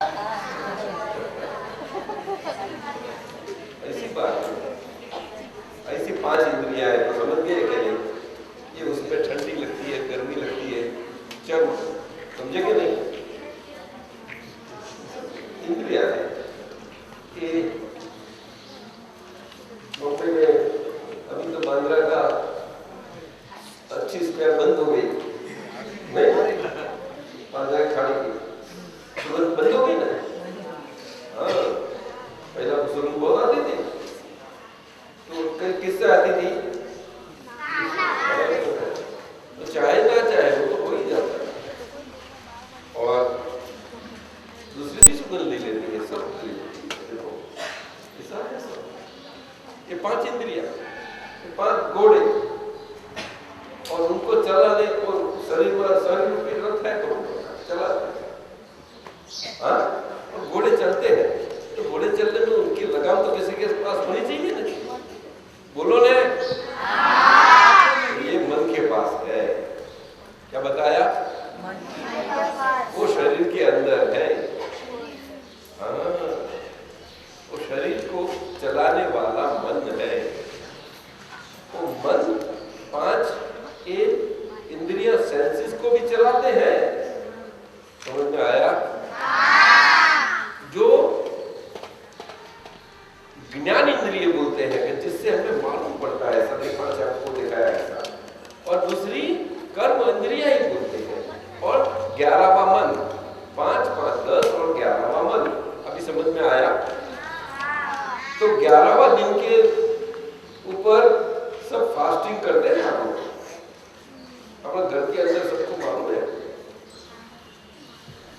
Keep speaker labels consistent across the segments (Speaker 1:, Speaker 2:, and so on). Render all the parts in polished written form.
Speaker 1: ऐसी बात, ऐसी 5 इंद्रियां हैं, तो समझ गए कि नहीं? ये उसमें ठंडी लगती है, गर्मी लगती है, चर्म, समझे कि नहीं? इंद्रियां है कि मुंबई में अभी तो बांद्रा का अच्छी स्क्वायर बंद हो गई, नहीं बांद्रा खाड़ी की बंद हो गई ना। हाँ, पहला सुरंग बहुत आती थी, तो किससे आती थी? तो चाहे ना चाहे वो तो हो ही जाता है। और दूसरी भी सुगंध ले लेती है, सब देखो ऐसा है सब। ये 5 इंद्रियां, 5 घोड़े, और उनको चलाने और शरीर में शरीर की रथ है तो चलाते हैं। हाँ, और घोड़े चलते हैं तो घोड़े चलने में उनकी लगाम तो किसी के पास होनी चाहिए ना। बोलो ने, ये मन के पास है। क्या बताया? वो शरीर के अंदर है। हाँ, वो शरीर को चलाने वाला मन है। वो मन 5 इंद्रिया सेंसेस को भी चलाते हैं। समझ में आया? जो ज्ञान इंद्रिय बोलते हैं कि जिससे हमें मालूम पड़ता है, सभी 5 आपको दिखाया ऐसा। और दूसरी कर्म इंद्रिया ही बोलते हैं। और 11वां मन, 5, 5, 10 और 11वां मन। अभी समझ में आया? तो 11वां दिन के ऊपर सब फास्टिंग करते हैं। आप लोग अपना घर के अंदर सबको मालूम है,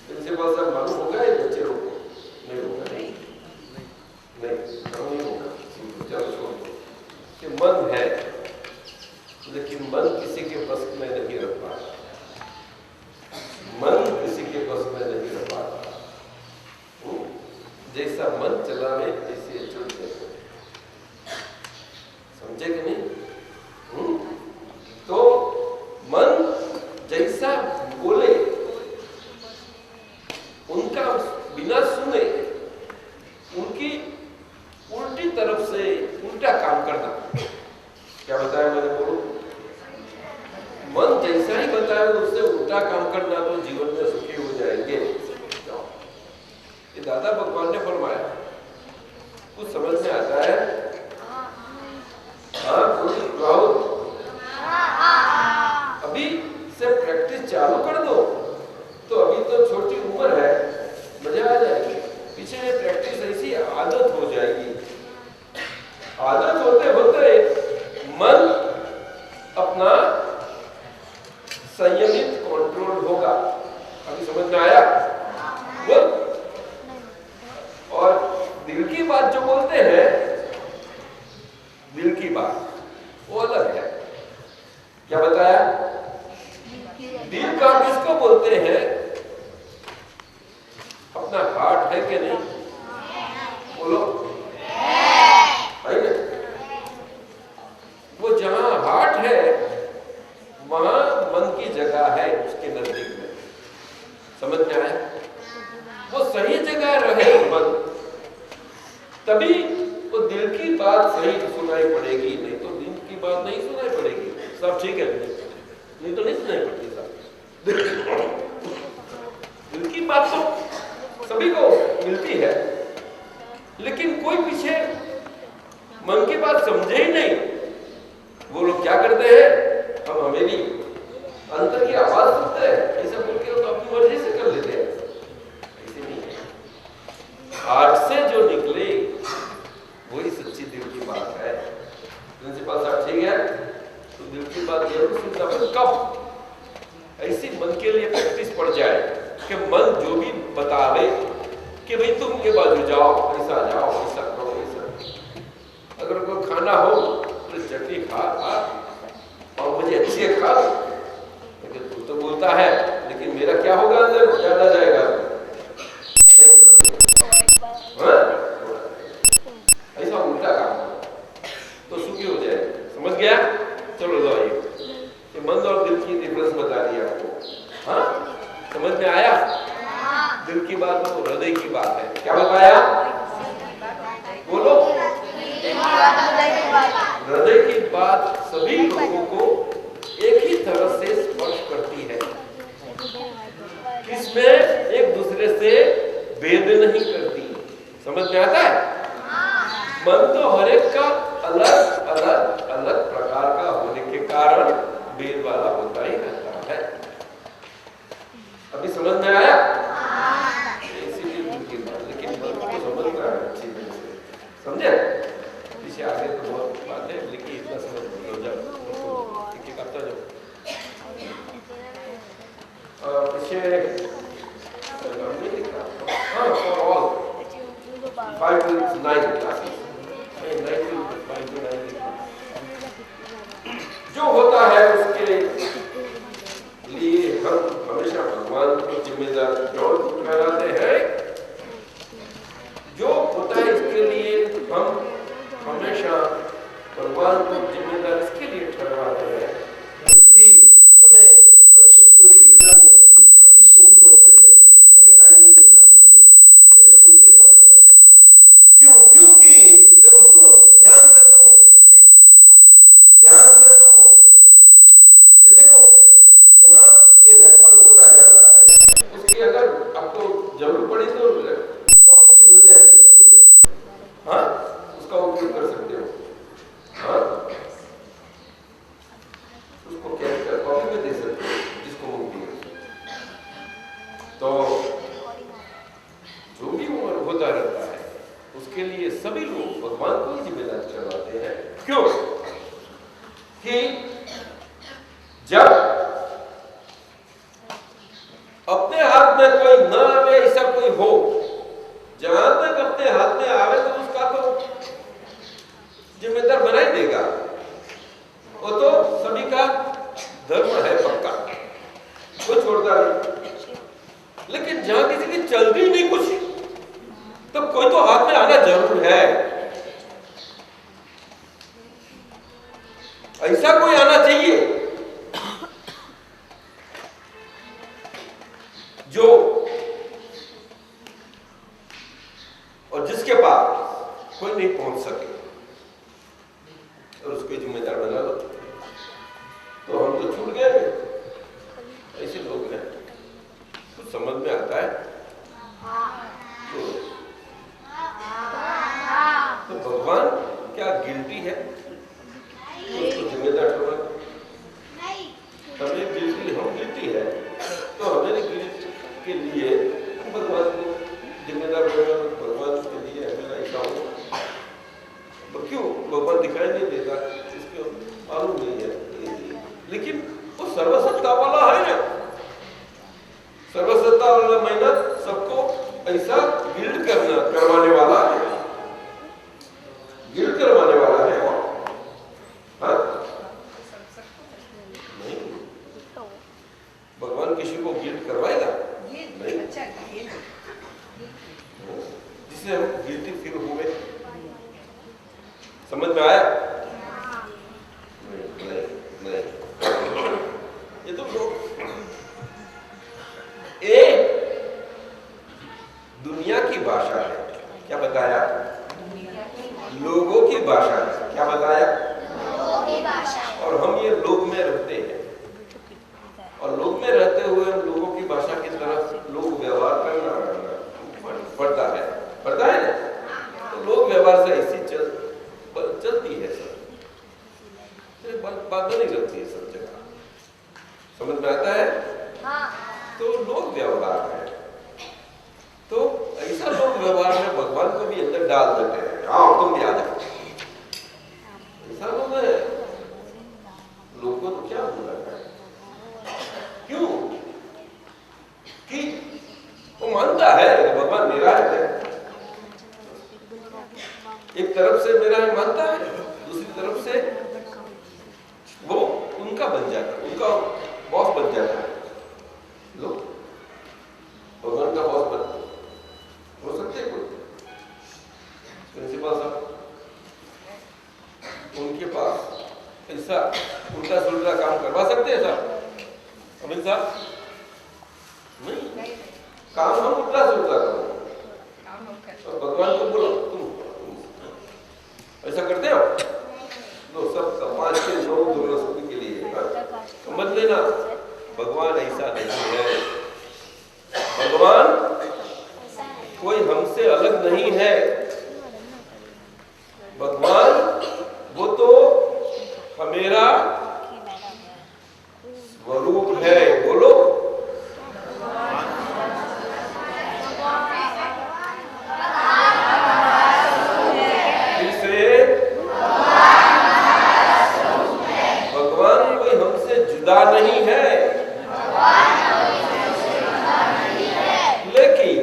Speaker 1: प्रिंसिपल साहब मालूम होगा ये बच्चे लोग को? नहीं होगा, नहीं होगा। चलो छोड़ दो कि मन है, लेकिन मन किसी के बस में नहीं रह पाता। मन किसी के बस में नहीं रह पाता। जैसा मन चलावे ऐसे चलते, समझे कि नहीं? तो मन जैसा बोले, उनका बिना सुने उनकी उल्टी तरफ से उल्टा काम करना। क्या बताया मैंने? बोलो, मन जैसा ही बताया उससे उल्टा काम करना, तो जीवन में सुखी हो जाएंगे। ये दादा भगवान ने फरमाया, कुछ समझ में आता है? हाँ, अभी से प्रैक्टिस चालू कर दो, तो अभी तो छोटी उम्र है, मजा आ जाएगी। पीछे में प्रैक्टिस ऐसी आदत हो जाएगी। आदत होते होते मन अपना संयमित कंट्रोल होगा। अभी समझ में आया? बोल। और दिल की बात जो बोलते हैं, दिल की बात वो अलग है। क्या बताया? दिल का किसको बोलते हैं? अपना हार्ट है कि नहीं? बोलो, है ना? वो जहां हार्ट है वहां मन की जगह है, उसके नजदीक में। समझ में आया? वो सही जगह रहे मन, तभी वो दिल की बात सही सुनाई पड़ेगी, नहीं तो दिल की बात नहीं सुनाई पड़ेगी। सब ठीक है, नहीं तो नहीं सुनाई पड़ती साहब। दिल की बात तो सभी को मिलती है, लेकिन कोई पीछे मन की बात समझे ही नहीं। वो लोग क्या करते हैं? हम हमें अंतर की आवाज सुनते हैं, ऐसा बोल के तो अपनी मर्जी से कर लेते हैं। ऐसे नहीं है। हार्ट से जो निकले वही सच्ची दिल की बात है। प्रिंसिपल साहब ठीक है, तो दिल की बात जरूर सुनना। कब? ऐसी मन के लिए प्रैक्टिस पड़ जाए कि मन जो भी बतावे कि भाई तुम के बाजू जाओ, ऐसा जाओ, ऐसा करो, ऐसा। अगर कोई खाना हो तो चटनी खा और मुझे अच्छी है खा, लेकिन तू तो बोलता है, लेकिन मेरा क्या होगा अंदर? ज्यादा जाएगा। ऐसा उल्टा काम तो सुखी हो जाए। समझ गया? चलो लो, ये मन और दिल की डिफरेंस बता दी आपको। हाँ, समझ में आया? दिल की बात हो, हृदय हृदय की बात है। क्या बताया? बोलो। हृदय की बात सभी लोगों को एक ही तरह से स्पर्श करती है, इसमें एक दूसरे से भेद नहीं करती। समझ में आता है? मन तो हर एक का अलग अलग अलग प्रकार का होने के कारण भेद वाला होता ही रहता है। अभी समझ में आया? इसीलिए लेकिन मन को समझना है अच्छी तरह से, समझे? पीछे आगे तो बहुत बात है, लेकिन इतना समझ लो जब एक करता जाओ। पीछे हाँ, for all 5 to 9 classes, 9 to 5 to 9 जो होता है उसके लिए हम हमेशा भगवान को जिम्मेदार ठहराते हैं। जो होता है इसके लिए हम हमेशा भगवान को जिम्मेदार इसके लिए ठहराते हैं कि हमें बच्चों को लिखना नहीं आती। अभी सुन लो, पहले लिखने में टाइम नहीं निकला आती, पहले सुनते जाओ। क्यों? क्योंकि देखो, सुनो, ध्यान से सुनो, ध्यान से सुनो। ये देखो, यहाँ के रिकॉर्ड होता जाता है। उसकी अगर आपको जरूरत पड़ी तो कॉपी भी मिल जाएगी स्कूल में, हाँ, उसका उपयोग कर सकते हो। हाँ, उसको कैश कर कॉपी में दे सकते हो जिसको वो भी। तो जो भी होता रहता है उसके लिए सभी लोग भगवान को ही जिम्मेदार ठहराते हैं। क्यों? कि जब अपने हाथ में कोई न आवे, ऐसा कोई हो, जहां तक अपने हाथ में आवे तो उसका तो जिम्मेदार बना ही देगा। वो तो सभी का धर्म है पक्का, कोई छोड़ता नहीं। लेकिन जहां किसी की चलती नहीं कुछ, तो कोई तो हाथ में आना जरूर है। ऐसा कोई आना चाहिए जो और जिसके पास कोई नहीं पहुंच सके, और उसको जिम्मेदार बना लो तो हम तो छूट गए। ऐसे लोग हैं, कुछ समझ में आता है तो भगवान क्या गिल्टी है उसको जिम्मेदार ठहराना? हमें गिल्टी, हम गिल्टी है तो हमें गिल्ट के लिए भगवान को जिम्मेदार बनाना। भगवान के लिए हमें ऐसा हो, तो क्यों भगवान दिखाई नहीं देता? इसको मालूम नहीं है, लेकिन वो सर्वसत्ता वाला है ना, सर्वसत्ता वाला मेहनत सबको ऐसा गिल्ड करवाने वाला है, गिल्ड करवाने वाला है वो। हाँ? नहीं, भगवान किसी को गिल्ड करवाएगा नहीं, जिससे हम गिल्टी फील हुए। समझ में आया? नहीं, नहीं। ये तो लोग दुनिया की भाषा है। क्या बताया? लोगों की भाषा है। क्या बताया? लोगों की भाषा। और हम ये लोग में रहते हैं, और लोग में रहते हुए हम लोगों की भाषा की तरफ लोग व्यवहार करना पड़ता है ना? तो लोग व्यवहार से ऐसी चलती है सब, बात नहीं करती है सब जगह। समझ में आता है? तो लोग व्यवहार है, तो ऐसा लोग व्यवहार में भगवान को भी अंदर डाल देते हैं। आओ तुम भी आ जाओ, ऐसा लोग है। लोग को तो क्या बोला है? क्यों? कि वो मानता है भगवान मेरा है, एक तरफ से मेरा है मानता है, दूसरी तरफ से वो उनका बन जाता है, उनका बॉस बन जाता है। लोग भगवान का बॉस हो सकते हैं कोई प्रिंसिपल साहब, उनके पास ऐसा उल्टा सुल्टा काम करवा सकते हैं साहब? अमित साहब नहीं, काम हम उल्टा सुल्टा करो, नहीं है। भगवान वो तो हमेरा स्वरूप है। बोलो, इससे भगवान कोई हमसे जुदा नहीं है, लेकिन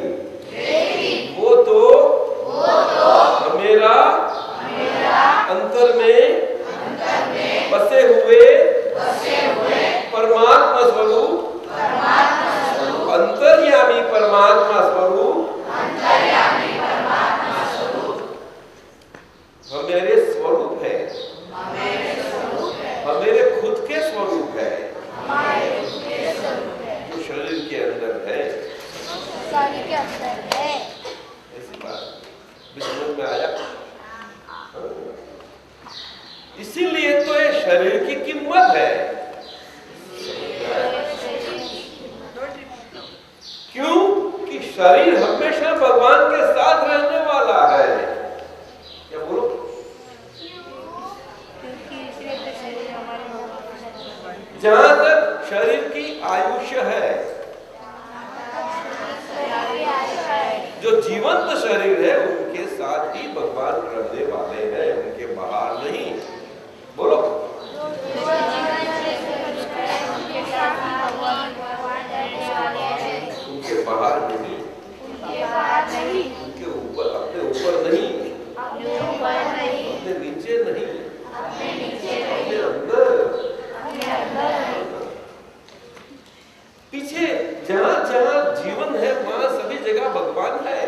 Speaker 1: वो तो हमेरा अंतर में बसे हुए परमात्मा स्वरूप, अंतर्यामी परमात्मा स्वरूप हमेरे स्वरूप है, हमेरे खुद के स्वरूप है, जो शरीर के अंदर है। ऐसी बात भी समझ में आया। इसीलिए तो ये शरीर की कीमत है। क्यों कि शरीर हमेशा भगवान के साथ रहने वाला है। क्या बोलो? जहां तक शरीर की आयुष्य है, जो जीवंत शरीर है उनके साथ ही भगवान रहने वाले हैं, उनके बाहर नहीं। बोलो, उनके बाहर नहीं, उनके ऊपर, अपने ऊपर नहीं, अपने नीचे नहीं, अपने अंदर, पीछे जहां जहां जीवन है वहां सभी जगह भगवान है।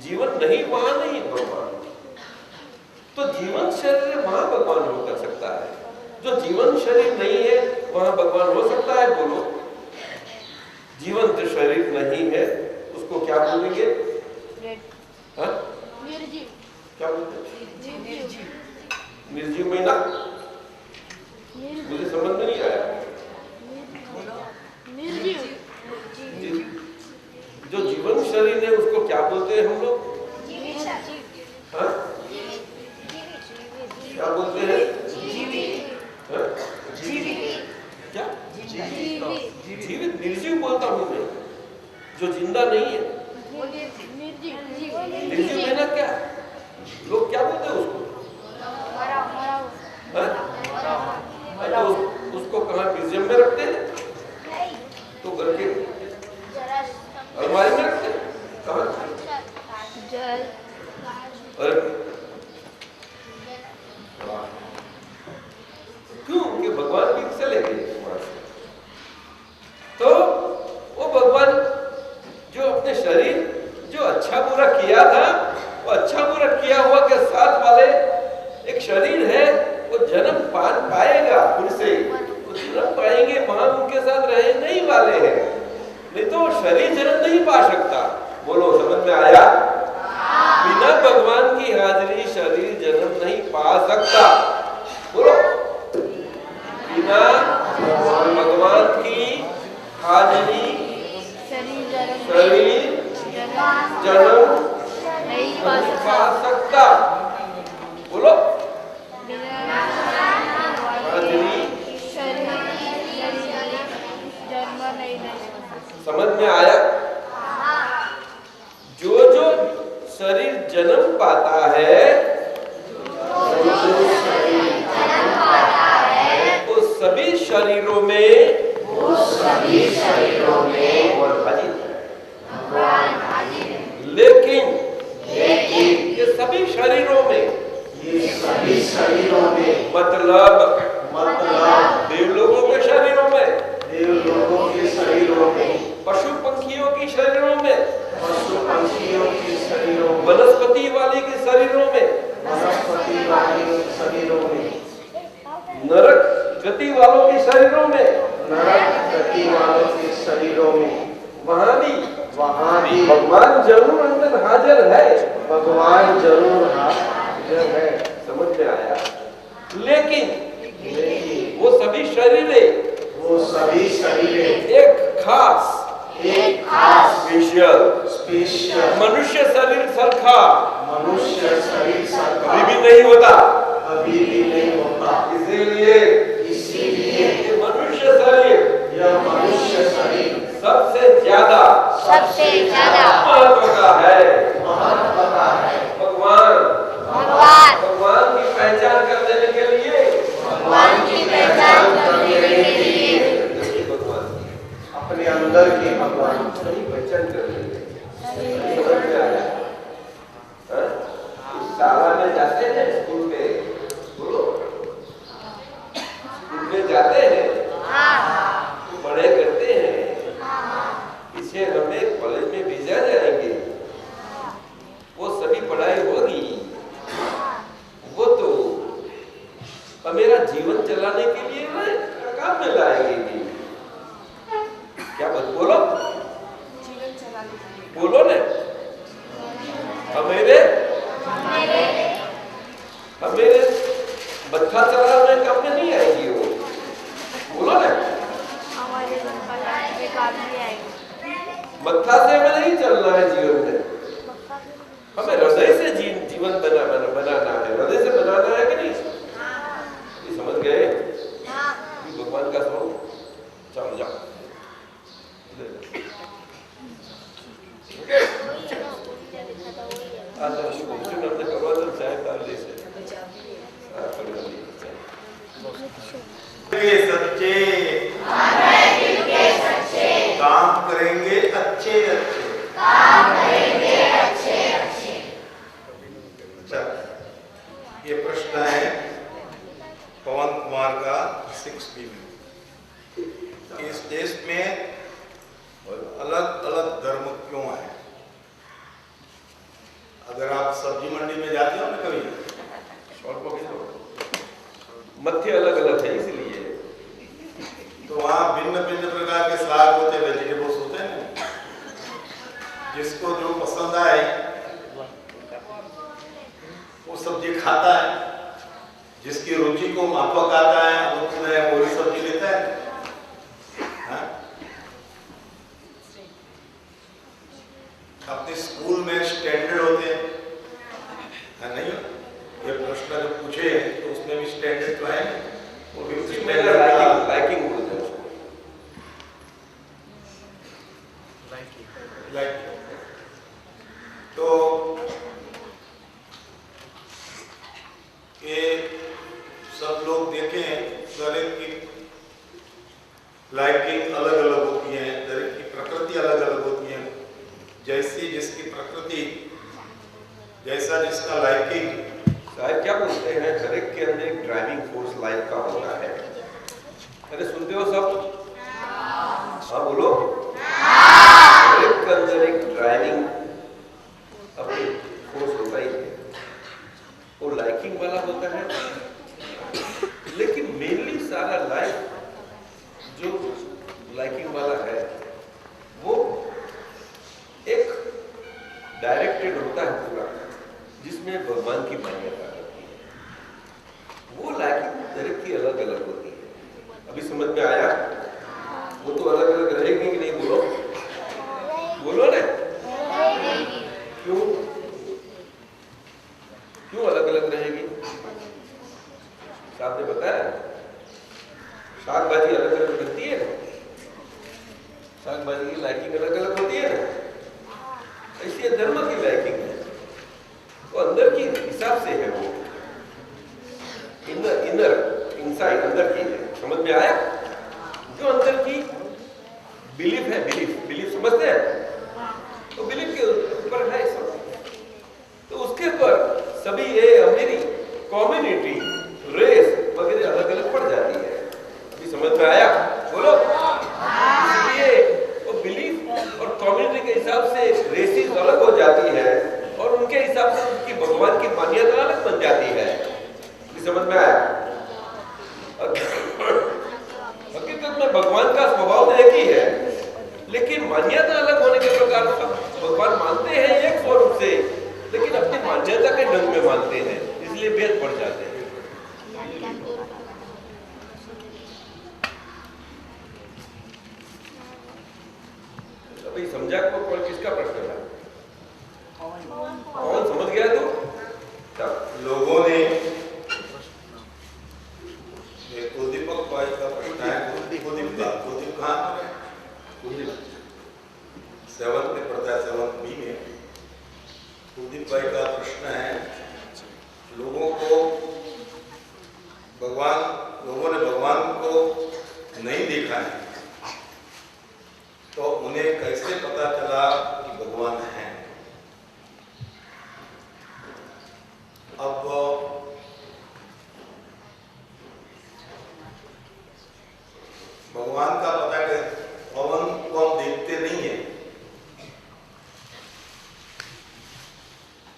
Speaker 1: जीवन नहीं वहां नहीं भगवान। तो जीवन शरीर है वहां भगवान हो कर सकता है, जो जीवन शरीर नहीं है वहां भगवान हो सकता है। बोलो, जीवंत शरीर नहीं है उसको क्या बोलेंगे? निर्जीव। क्या बोलते? निर्जीव में ना, मुझे समझ में नहीं आया। जो जीवन शरीर है उसको क्या बोलते हैं हम लोग? हाँ? क्या बोलते हैं? क्या? जीवित। निर्जीव बोलता हूँ मैं, जो जिंदा नहीं है। निर्जीव है ना? क्या लोग क्या बोलते हैं उसको? तो उसको कहाँ म्यूजियम में रखते हैं? तो घर के अलमारी में रखते हैं? कहाँ? क्यों? कि भगवान भी चले गए वहां से। तो वो भगवान जो अपने शरीर जो अच्छा बुरा किया था, वो अच्छा बुरा किया हुआ के साथ वाले एक शरीर है, वो जन्म पाएगा फिर से, वो जन्म पाएंगे, वहां उनके साथ रहे नहीं वाले हैं। नहीं तो शरीर जन्म नहीं पा सकता। बोलो, समझ में आया? बिना भगवान की हाजिरी शरीर जन्म नहीं पा सकता। बोलो, बिना भगवान की हाजिरी शरीर जन्म नहीं पा सकता। बोलो, समझ में आया? जो जो शरीर जन्म पाता है, वो सभी शरीरों में लेकिन ये सभी शरीरों में मतलब देवलोगों के शरीरों में, पशु पंखियों की शरीरों में, वनस्पति वाली के शरीरों में, नरक गति वालों के शरीरों में, वहां भी भगवान जरूर अंदर हाजिर है। समझ में आया? लेकिन वो सभी शरीर एक खास स्पेशल मनुष्य शरीर नहीं होता,
Speaker 2: कभी भी नहीं होता।
Speaker 1: इसीलिए ये मनुष्य शरीर सबसे ज्यादा महत्व का है। भगवान की पहचान कर देने के लिए भगवान
Speaker 2: अपने अंदर की भगवान
Speaker 1: की पहचान कर लेंगे। शाला में जाते हैं, स्कूल में, बोलो, स्कूल में जाते हैं, पढ़ाई करते हैं, इसे हमें कॉलेज में भेजा जाएंगे, वो सभी पढ़ाई होगी, वो तो मेरा जीवन चलाने के लिए काम में लाएंगे। क्या बात बोलो,
Speaker 3: जीवन चलाने के लिए
Speaker 1: बोलो ना, हमेरे बच्चा चलाने काम में नहीं आएगी वो, बोलो ना,
Speaker 3: हमारे काम में आएगी।
Speaker 1: मत्था से हमें नहीं चलना है जीवन में, हमें हृदय से जीवन बनाना है, हृदय से बनाना है कि नहीं? ये समझ गए कि भगवान का स्वरूप? चलो जाओ, हमने करवा दो चाहे डाल से
Speaker 2: सच्चे काम करेंगे अच्छे। अच्छा, ये प्रश्न है पवन कुमार का 6B में। इस देश में अलग अलग धर्म क्यों है? अगर आप सब्जी मंडी में जाते हो ना कभी,
Speaker 1: मत्थे अलग अलग है इसलिए,
Speaker 2: तो वहाँ भिन्न भिन्न प्रकार के साग होते, वेजिटेबल्स होते हैं। जिसको जो पसंद आए वो सब्जी खाता है, जिसकी रुचि को माफक आता है उसमें वही सब्जी लेता है। हाँ? अपने स्कूल में स्टैंडर्ड होते हैं, नहीं? ये प्रश्न जो पूछे तो उसमें भी स्टैंडर्ड तो है, वो भी
Speaker 1: लाइकिंग बोलते हैं उसको।
Speaker 2: तो ये सब लोग देखें, दरेक की लाइकिंग अलग अलग होती है, दरेक की प्रकृति अलग अलग होती है। जैसी जिसकी प्रकृति, जैसा जिसका लाइकिंग।
Speaker 1: साहब क्या बोलते हैं, हर एक के अंदर एक ड्राइविंग फोर्स लाइफ का होता है। अरे सुनते हो सब? हाँ बोलो। हर एक के अंदर एक ड्राइविंग अपनी फोर्स होता ही है, वो लाइकिंग वाला होता है। लेकिन मेनली सारा लाइफ जो लाइकिंग वाला है वो एक डायरेक्टेड होता है पूरा, जिसमें भगवान की मान्यता होती है। वो लाइकिंग दरेक की अलग अलग होती है। अभी समझ में आया? वो तो अलग अलग रहेगी कि नहीं? बोलो बोलो ना, क्यों क्यों अलग अलग रहेगी? साहब ने बताया, शाक भाजी अलग अलग बनती है, शाक भाजी की लाइकिंग अलग अलग होती है। ऐसी धर्म की लाइकिंग है, वो अंदर की हिसाब से है, वो इनर इनसाइड अंदर की है। समझ में आया? जो अंदर की बिलीफ है, बिलीफ समझते हैं? तो बिलीफ के ऊपर है सब, तो उसके ऊपर सभी ये मेरी कम्युनिटी, रेस वगैरह अलग अलग पड़ जाती है। अभी समझ में आया? बोलो। इसलिए वो बिलीफ और कम्युनिटी के हिसाब से रेसेस अलग हो जाती है और उनके हिसाब से उनकी भगवान की मान्यता अलग बन जाती है। अभी समझ में आया? हकीकत में भगवान का स्वभाव एक ही है, लेकिन मान्यता अलग होने के प्रकार सब भगवान मानते हैं एक स्वरूप से, लेकिन अपनी मान्यता के ढंग में मानते हैं, इसलिए भेद पड़ जाते हैं। अभी समझा को कौन किसका प्रश्न था? कौन समझ गया? तो
Speaker 2: लोगों ने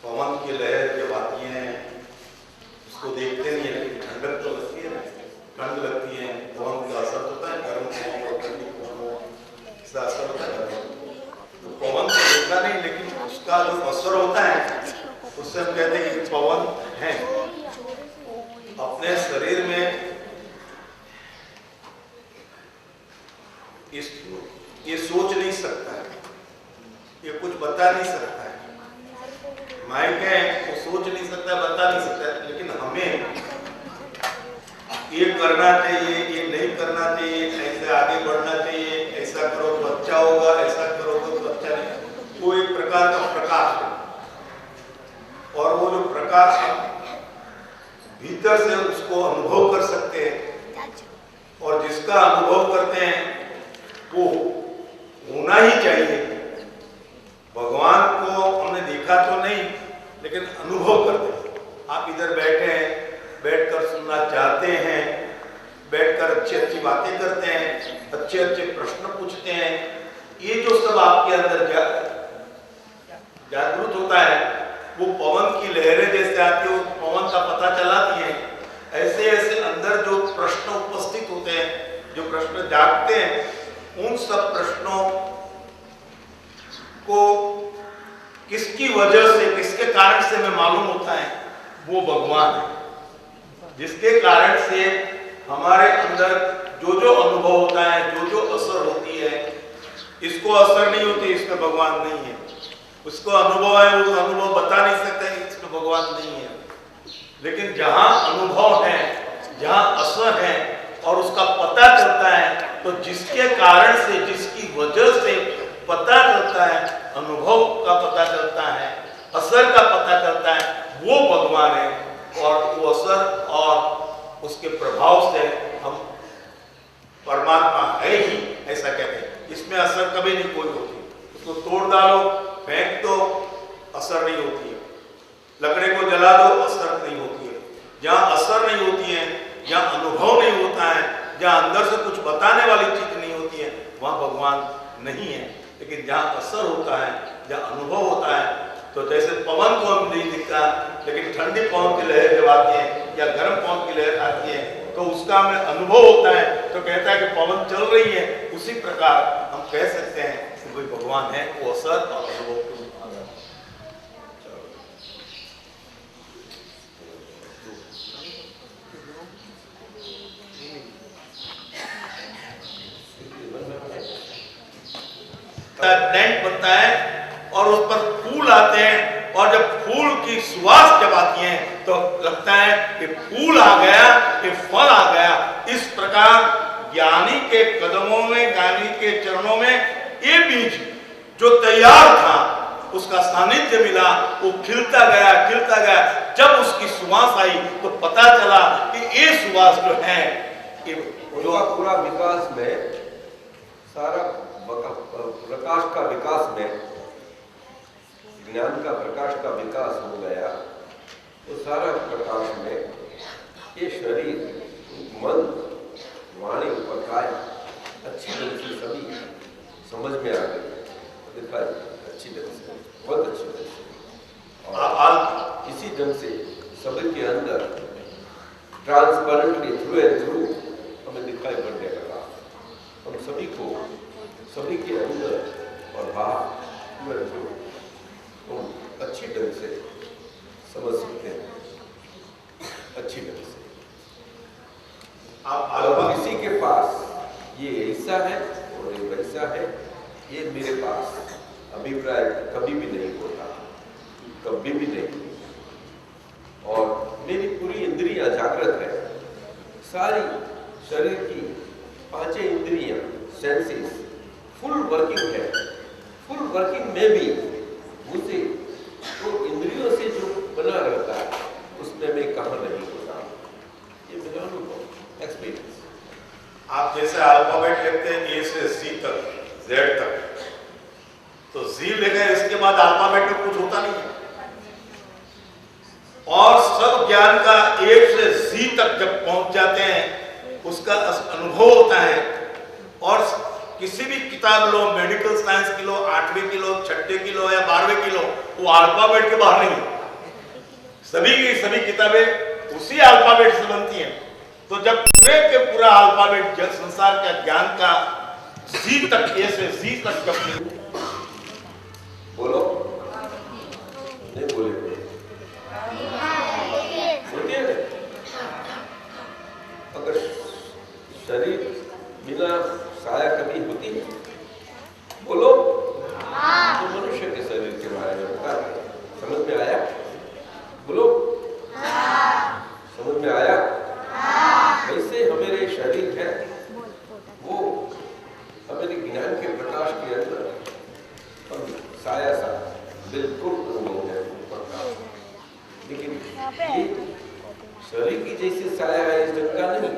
Speaker 2: पवन की लहर जब आती है उसको देखते नहीं है, लेकिन ठंडक तो लगती है, ठंड लगती है, पवन का असर होता है, गर्म पवन और ठंडी पवन इसका असर होता है। तो पवन को देखना नहीं, लेकिन उसका जो असर होता है उससे हम कहते हैं कि पवन है। अपने शरीर में ये सोच नहीं सकता है, ये कुछ बता नहीं सकता है, माइक है वो सोच नहीं सकता, बता नहीं सकता है, लेकिन हमें ये करना चाहिए, ये नहीं करना चाहिए, ऐसे आगे बढ़ना चाहिए, ऐसा करो तो अच्छा होगा, ऐसा करोगे तो अच्छा नहीं। वो एक प्रकार का प्रकाश है, और वो जो प्रकाश है भीतर से उसको अनुभव कर सकते हैं, और जिसका अनुभव करते हैं वो होना ही चाहिए। भगवान को हमने देखा तो नहीं, लेकिन अनुभव करते हैं। आप इधर बैठे हैं, बैठकर सुनना चाहते हैं, बैठकर अच्छी अच्छी बातें करते हैं, अच्छे अच्छे प्रश्न पूछते हैं, ये जो सब आपके अंदर जागृत होता है वो पवन की लहरें जैसे आती है, वो पवन का पता चलाती है। ऐसे ऐसे अंदर जो प्रश्न उपस्थित होते हैं, जो प्रश्न जागते हैं, उन सब प्रश्नों को किसकी वजह से, किसके कारण से हमें मालूम होता है, वो भगवान है। जिसके कारण से हमारे अंदर जो जो अनुभव होता है, जो जो असर होती है, इसको असर नहीं होती, इसमें भगवान नहीं है। उसको अनुभव है, वो अनुभव बता नहीं सकते, इसमें भगवान नहीं है। लेकिन जहां अनुभव है, जहां असर है और उसका पता चलता है, तो जिसके कारण से, जिसकी वजह से पता चलता है, अनुभव का पता चलता है, असर का पता चलता है, वो भगवान है। और वो असर और उसके प्रभाव से हम परमात्मा है ही, ऐसा कहते हैं। इसमें असर कभी नहीं कोई होती, उसको तोड़ डालो, फेंक दो, असर नहीं होती है। लकड़े को जला दो, असर नहीं होती है। जहाँ असर नहीं होती है, जहाँ अनुभव नहीं होता है, जहाँ अंदर से कुछ बताने वाली चीज नहीं होती है, वहाँ भगवान नहीं है। लेकिन जहाँ असर होता है, जहाँ अनुभव होता है, तो जैसे पवन को हम नहीं दिखता, लेकिन ठंडी पवन की लहर जब आती है या गर्म पवन की लहर आती है तो उसका हमें अनुभव होता है, तो कहता है कि पवन चल रही है। उसी प्रकार हम कह सकते हैं कि कोई भगवान है, वो असर और अनुभव को टेंट बनता है और उस पर फूल आते हैं, और जब फूल की सुवास जब आती है तो लगता है कि फूल आ गया, कि फल आ गया। इस प्रकार ज्ञानी के कदमों में, ज्ञानी के चरणों में ये बीज जो तैयार था, उसका सानिध्य मिला, वो खिलता गया, खिलता गया। जब उसकी सुवास आई तो पता चला कि ये सुवास जो है, कि
Speaker 1: जो पूरा विकास में, सारा प्रकाश का विकास में, ज्ञान का प्रकाश का विकास हो गया, तो सारा प्रकाश में ये शरीर, मन, वाणी और काया अच्छी ढंग से सभी समझ में आ गई, दिखाई अच्छी ढंग से, बहुत अच्छी ढंग से, और इसी ढंग से सबके अंदर ट्रांसपेरेंटली, थ्रू एंड थ्रू हमें दिखाई पड़ने लगा। हम सभी को, सभी के अंदर और बाहर तो अच्छी ढंग से समझ सकते हैं, अच्छी ढंग से। और किसी के पास ये ऐसा है और ये वैसा है, ये मेरे पास अभिप्राय कभी भी नहीं होता, कभी भी नहीं। और मेरी पूरी इंद्रियां जागृत है, सारी शरीर की पांचों इंद्रियां, सेंसेस फुल वर्किंग है। फुल वर्किंग में भी मुझे तो इंद्रियों से जो बना रहता है, उसमें मैं कहाँ नहीं होता। ये मेरा अनुभव, एक्सपीरियंस।
Speaker 2: आप जैसे अल्फाबेट लिखते हैं ए से सी तक, जेड तक, तो जी लिखे, इसके बाद अल्फाबेट में कुछ होता नहीं है। और सब ज्ञान का ए से जी तक जब पहुंच जाते हैं, उसका अनुभव होता है। और किसी भी किताब लो, मेडिकल साइंस की लो, 8वीं की लो, 6ठे की लो या 12वीं की लो, वो अल्फाबेट के बाहर नहीं है। सभी की सभी किताबें उसी अल्फाबेट से बनती हैं। तो जब पूरे के पूरा अल्फाबेट संसार का ज्ञान का सी तक ए से जी तक जब
Speaker 1: बोलो नहीं बोले होती है। अगर शरीर बिना साया कभी होती है? बोलो। तो मनुष्य के शरीर के बारे में बता, समझ में आया? बोलो। समझ में आया? वैसे हमारे शरीर है वो हमारे ज्ञान के प्रकाश के अंदर साया सा बिल्कुल अनुभव है प्रकाश, लेकिन ये शरीर की जैसे साया है इस ढंग का नहीं,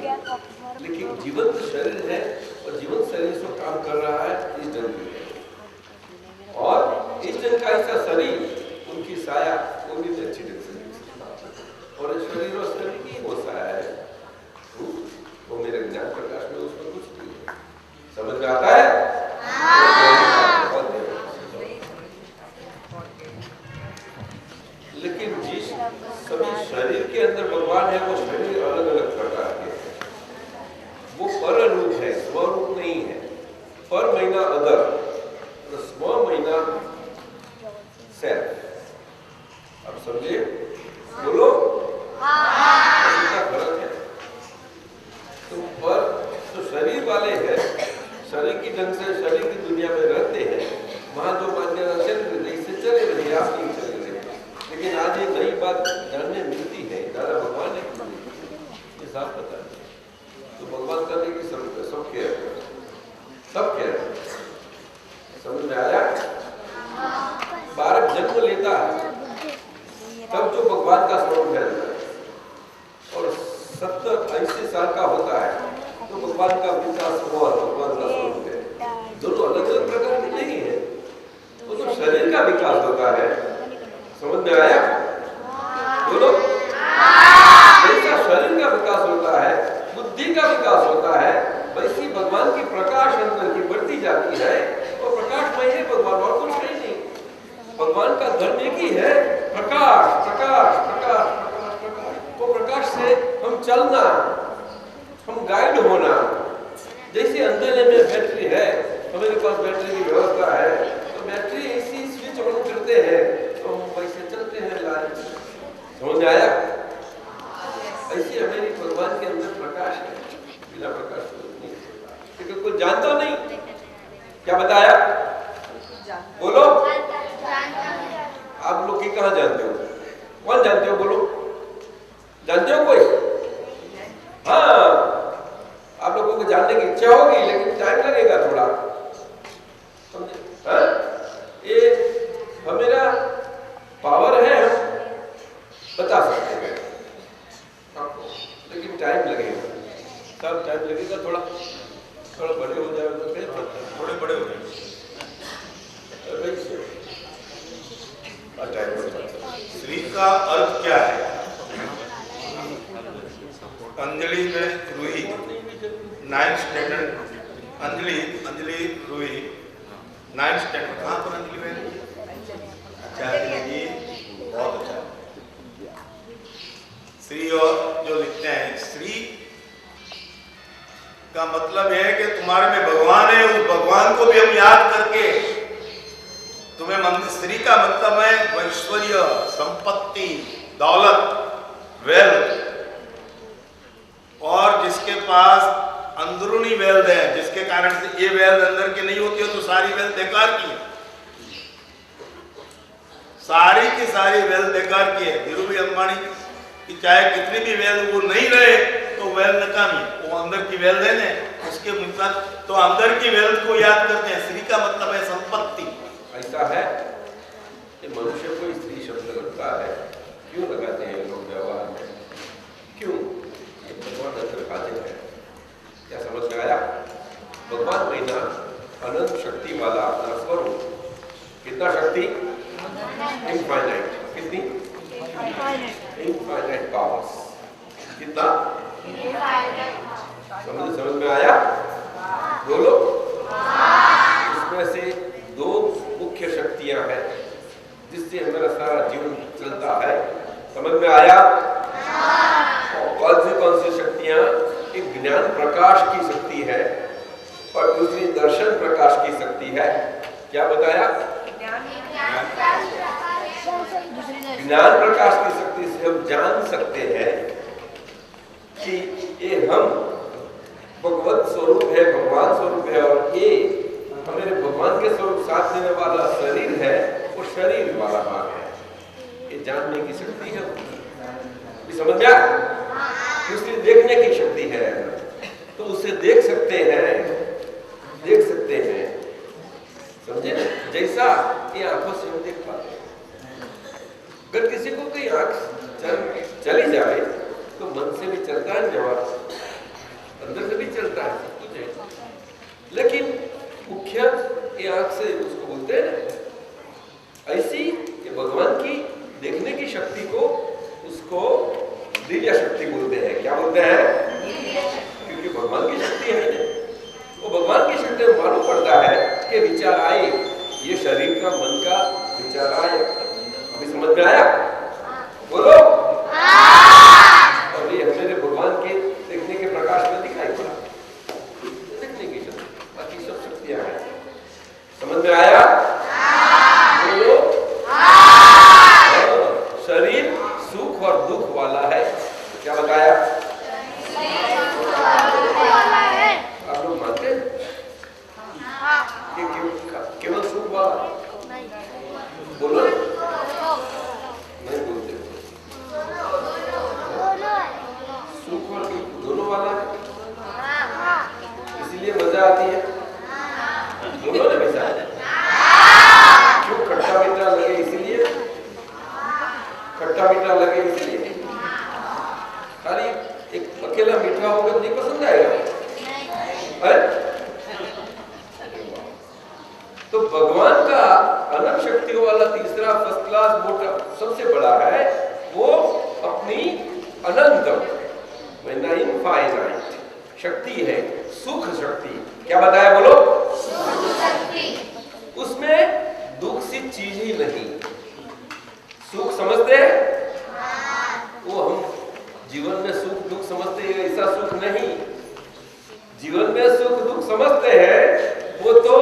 Speaker 1: लेकिन जीवंत शरीर है और जीवंत शरीर से काम कर रहा है इस ढंग की है। और इस ढंग का ऐसा शरीर उनकी साया उनकी अच्छी ढंग से और शरीर और शरीर की वो साया है, वो मेरे ज्ञान प्रकाश में उसमें कुछ नहीं है। समझ में आता है? लेकिन जिस सभी शरीर के अंदर भगवान है वो शरीर अलग अलग प्रकार के हैं। वो पर रूप है, स्वरूप नहीं है। पर महीना अदर, स्व महीना सेल्फ। अब समझे? बोलो। फर्क है। तो पर तो शरीर वाले हैं, शरीर की ढंग से शरीर की दुनिया में रहते हैं, वहां जो मान्यता चल रही है इससे चले रहे, आप नहीं चले रहे। लेकिन आज ये नई बात जानने मिलती है, दादा भगवान ने ये साफ पता है। तो भगवान करने की सब कह रहे, सब कह रहे। समझ में आया? बालक जन्म लेता है तब जो भगवान का स्वरूप है और 70-80 साल का होता है तो भगवान का विकास हुआ, भगवान का स्वरूप है। दोनों अलग अलग प्रकार के नहीं है, वो तो शरीर का विकास होता है। समझ में आया? बोलो। जैसा शरीर का विकास होता है, बुद्धि का विकास होता है, वैसी भगवान की प्रकाश अंदर की बढ़ती जाती है और प्रकाशमय है भगवान, और कुछ नहीं। भगवान का धर्म एक ही है, प्रकाश प्रकाश प्रकाश प्रकाश प्रकाश। वो प्रकाश से हम चलना, हम गाइड होना। जैसे अंधेरे में बैटरी है, हमारे पास बैटरी की व्यवस्था है, तो बैटरी ऐसी स्विच ऑन करते हैं तो हम वैसे चलते हैं लाइन। समझ आया? ऐसी हमारी भगवान के अंदर प्रकाश है, बिना प्रकाश नहीं। क्योंकि कोई जानता नहीं। क्या बताया? बोलो। आप लोग की कहाँ जानते हो? कौन जानते हो? बोलो। जानते हो कोई? हाँ, आप लोगों को जानने की इच्छा होगी, लेकिन टाइम लगेगा थोड़ा। समझे? हाँ? ये हमारा पावर है, हम बता सकते हैं आपको, लेकिन टाइम लगेगा। सब टाइम लगेगा, थोड़ा बड़े हो जाएगा तो क्या
Speaker 2: थोड़े बड़े हो जाएंगे। श्री का अर्थ क्या है? अंजलि में Ruhi 9th standard, Anjali Ruhi 9th standard. कहाँ पर अंजलि में? अच्छा जी, बहुत अच्छा। श्री और जो लिखते हैं, श्री का मतलब है कि तुम्हारे में भगवान है, उस भगवान को भी हम याद करके तुम्हें मंदिर। श्री का मतलब है ऐश्वर्य, संपत्ति, दौलत, वेल्थ। और जिसके पास अंदरूनी वेल्थ है, जिसके कारण से ये वेल्थ अंदर की नहीं होती है तो सारी वेल्थ बेकार की है, सारी की सारी वेल्थ बेकार की है। धीरूभाई अंबानी की चाहे कितनी भी वेल्थ वो नहीं रहे तो वेल्थ नकामी, वो अंदर की वेल्थ है ना, उसके मुताबिक तो अंदर की वेल्थ को याद करते हैं। श्री का मतलब है संपत्ति। ऐसा है कि मनुष्य को स्त्री शब्द लगता है, क्यों लगाते हैं लोग व्यवहार में? क्यों? भगवान अंदर खाते हैं। क्या समझ में आया? भगवान महीना अनंत शक्ति वाला अपना स्वरूप। कितना शक्ति? इनफाइनाइट। कितनी? Infinite powers. कितना? समझ में आया? बोलो। इसमें से दो मुख्य शक्तियां हैं जिससे हमारा सारा जीवन चलता है। समझ
Speaker 1: समझ में आया? कौन सी शक्तियां? एक ज्ञान प्रकाश की शक्ति है और दूसरी दर्शन प्रकाश की शक्ति है। क्या बताया? ज्ञान प्रकाश की शक्ति से हम जान सकते हैं कि ये हम भगवत स्वरूप है, भगवान स्वरूप है, और ये हमारे भगवान के स्वरूप साथ देने वाला शरीर है, वो शरीर वाला भाग है। ये जानने की शक्ति है, समझ में आया? दूसरी देखने की शक्ति है, तो उसे देख सकते हैं, समझे? जैसा ये आंखों से हम देख पाते हैं। अगर किसी को कोई आंख चली जाए तो मन से भी चलता है, जवाब अंदर से भी चलता है, सब कुछ है। लेकिन मुख्य ये आंख से उसको बोलते हैं ना, ऐसी ये भगवान की देखने की शक्ति को उसको दिव्य शक्ति बोलते हैं। क्या बोलते हैं? क्योंकि भगवान की शक्ति है, वो भगवान की शक्ति में मालूम पड़ता है कि विचार आए, ये शरीर का मन का विचार आए। अभी समझ में आया? बोलो। और ये मेरे भगवान के देखने के प्रकाश में दिखाई पड़ा, देखने की शक्ति, बाकी सब शक्तियां हैं। समझ में आया? बोलो। शरीर सुख और दुख वाला है। क्या बताया? आप लोग मानते हैं कि केवल सुख वाला? बोलो। नहीं बोलते। सुख और दुख दोनों वाला है, इसीलिए मजा आती है। दोनों ने मिसा है। क्यों? खट्टा मीठा लगे इसलिए, खट्टा मीठा लगे इसलिए। खाली एक अकेला मीठा होगा तो नहीं पसंद आएगा। तो भगवान का अनंत शक्तियों वाला तीसरा फर्स्ट क्लास मोटा सबसे बड़ा है, वो अपनी अनंत इनफाइनाइट शक्ति है, सुख शक्ति। क्या बताया? बोलो। उसमें दुख सी चीज ही नहीं। सुख समझते हैं? वो हम जीवन में सुख दुख समझते हैं, ऐसा सुख नहीं। जीवन में सुख दुख समझते हैं, वो तो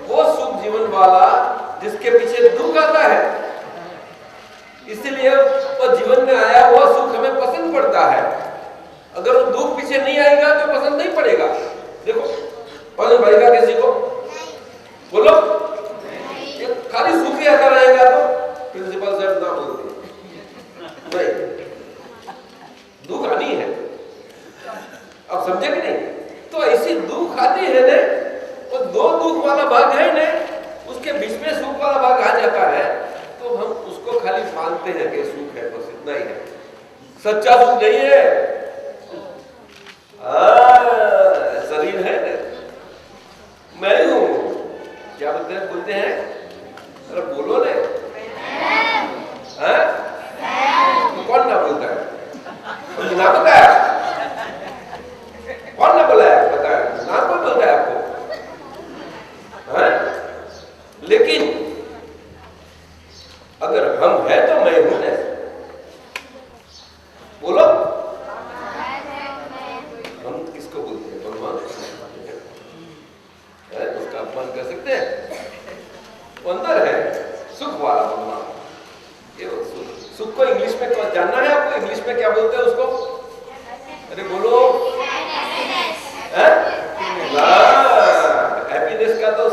Speaker 1: वो सुख जीवन वाला जिसके पीछे दुख आता है, इसलिए वो जीवन में आया हुआ सुख हमें पसंद पड़ता है। अगर वो दुख पीछे नहीं आएगा तो पसंद नहीं पड़ेगा। देखो, पसंद पड़ेगा किसी को? बोलो। खाली सुख ही आता रहेगा तो प्रिंसिपल सर ना बोलते नहीं, दुख आनी है। अब समझे कि नहीं? तो ऐसी दुख आती है ना, वो दो दुख वाला भाग है ना, उसके बीच में सुख वाला भाग आ जाता है, तो हम उसको खाली मानते हैं कि सुख है, बस इतना ही है। सच्चा सुख नहीं है। शरीर है ना, मैं हूं। क्या बोलते हैं? अरे बोलो ना। तो कौन ना बोलता है? ना बताया? कौन ना बोला है? बताया ना, कौन बोलता है आपको? लेकिन अगर हम है तो मैं हूं ना। बोलो। हम किसको बोलते हैं? भगवान। उसका अपमान कर सकते हैं? वो अंदर है, सुख वाला भगवान। ये सुख को इंग्लिश में जानना है आपको? इंग्लिश में क्या बोलते हैं उसको? अरे बोलो। हैप्पीनेस का तो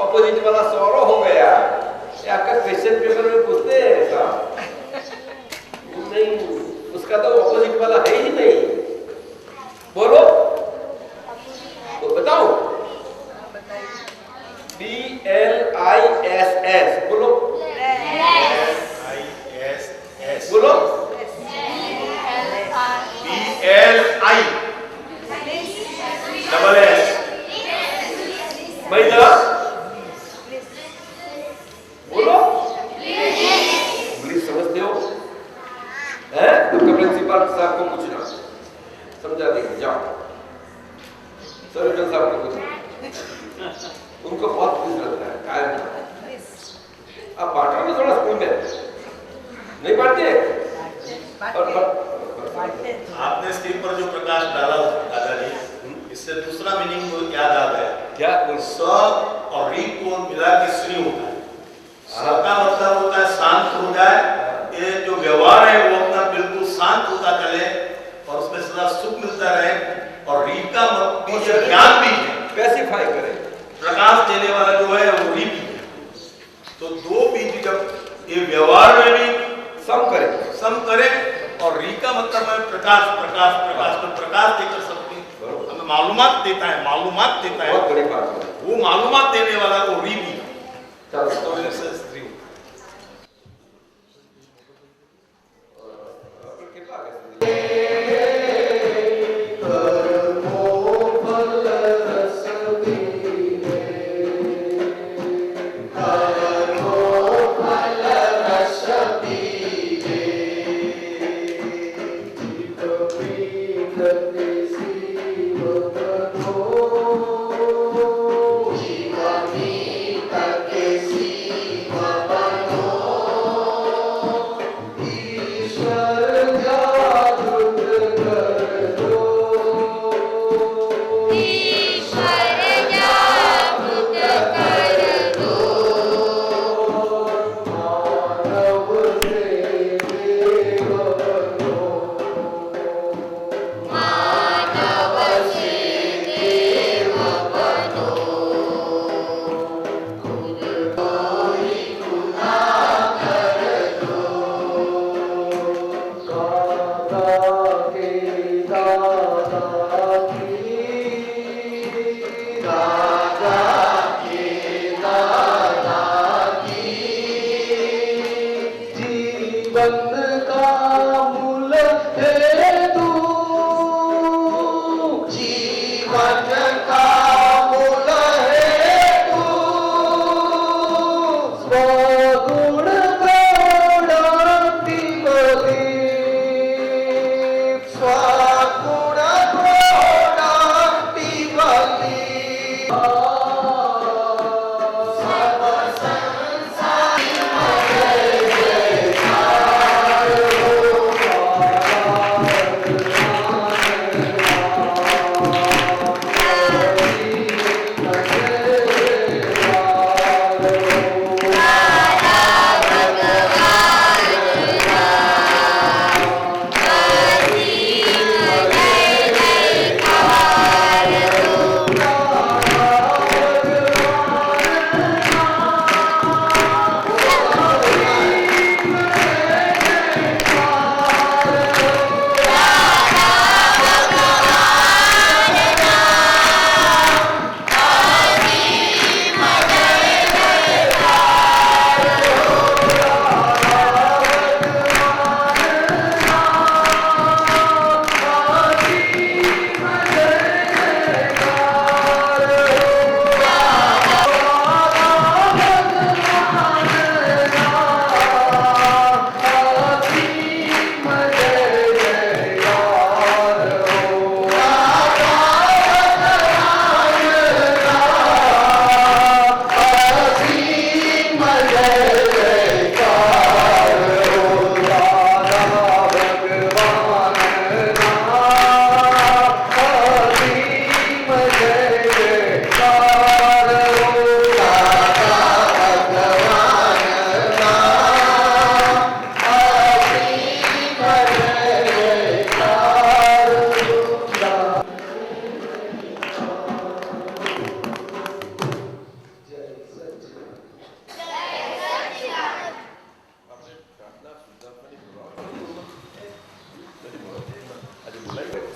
Speaker 1: ऑपोजिट वाला सॉरो हो गया। आपका क्वेश्चन पेपर में पूछते हैं ऐसा नहीं, उसका तो ऑपोजिट वाला है ही नहीं। बोलो। तो बताओ। BLISS। बोलो। बोलो। BLISS। महिला। बोलो। इंग्लिश समझते हो? प्रिंसिपल साहब को पूछना, समझा देंगे। जाओ सर्जन साहब को पूछना, उनको बहुत खुश लगता है कायम। अब बांटो ना थोड़ा स्कूल में, नहीं बांटते?
Speaker 2: आपने स्क्रीन पर जो प्रकाश डाला दादाजी, इससे दूसरा मीनिंग मुझे याद आ गया।
Speaker 1: क्या?
Speaker 2: स और री को मिला के श्री होता है। स का मतलब होता है शांत हो जाए, ये जो व्यवहार है वो अपना बिल्कुल शांत होता चले और उसमें सदा सुख मिलता रहे। और री का मतलब ज्ञान भी है,
Speaker 1: स्पेसिफाई करें,
Speaker 2: प्रकाश देने वाला जो है वो री भी है। तो दो बीज जब ये व्यवहार में भी सम करे और री का मतलब है प्रकाश, प्रकाश प्रकाश को प्रकाश देकर सबको हमें मालूमात देता है, मालूमात देता है।
Speaker 1: बहुत बड़ी बात है।
Speaker 2: वो मालूमात देने वाला वो री भी है।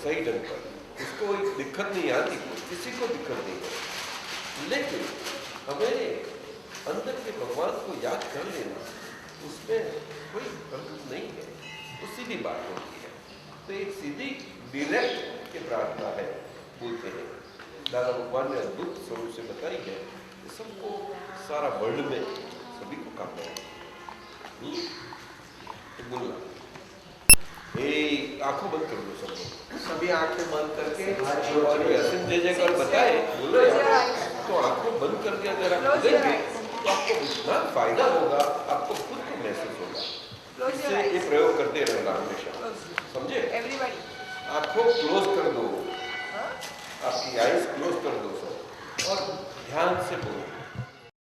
Speaker 1: सही ढंग पर, उसको दिक्कत नहीं आती, किसी को दिक्कत नहीं है, लेकिन हमें अंदर के भगवान को याद कर लेना, उसमें कोई गलत नहीं है, तो सीधी बात होती है। तो एक सीधी डायरेक्ट की प्रार्थना है, बोलते हैं दादा भगवान ने अद्भुत स्वरूप से बताई है, सबको सारा वर्ल्ड में सभी को काम है। बोलना आंखों बंद कर लो, सब
Speaker 4: सभी आंखें बंद करके
Speaker 1: जय बताए बोलो यार, तो आंखों बंद करके अगर आप बोलेंगे तो आपको इतना फायदा होगा, आपको खुद को महसूस होगा। इससे ये प्रयोग करना करते रहना हमेशा, समझे?
Speaker 3: एवरीबॉडी
Speaker 1: आंखों क्लोज कर दो, आपकी आईज क्लोज कर दो सब, और ध्यान से बोलो।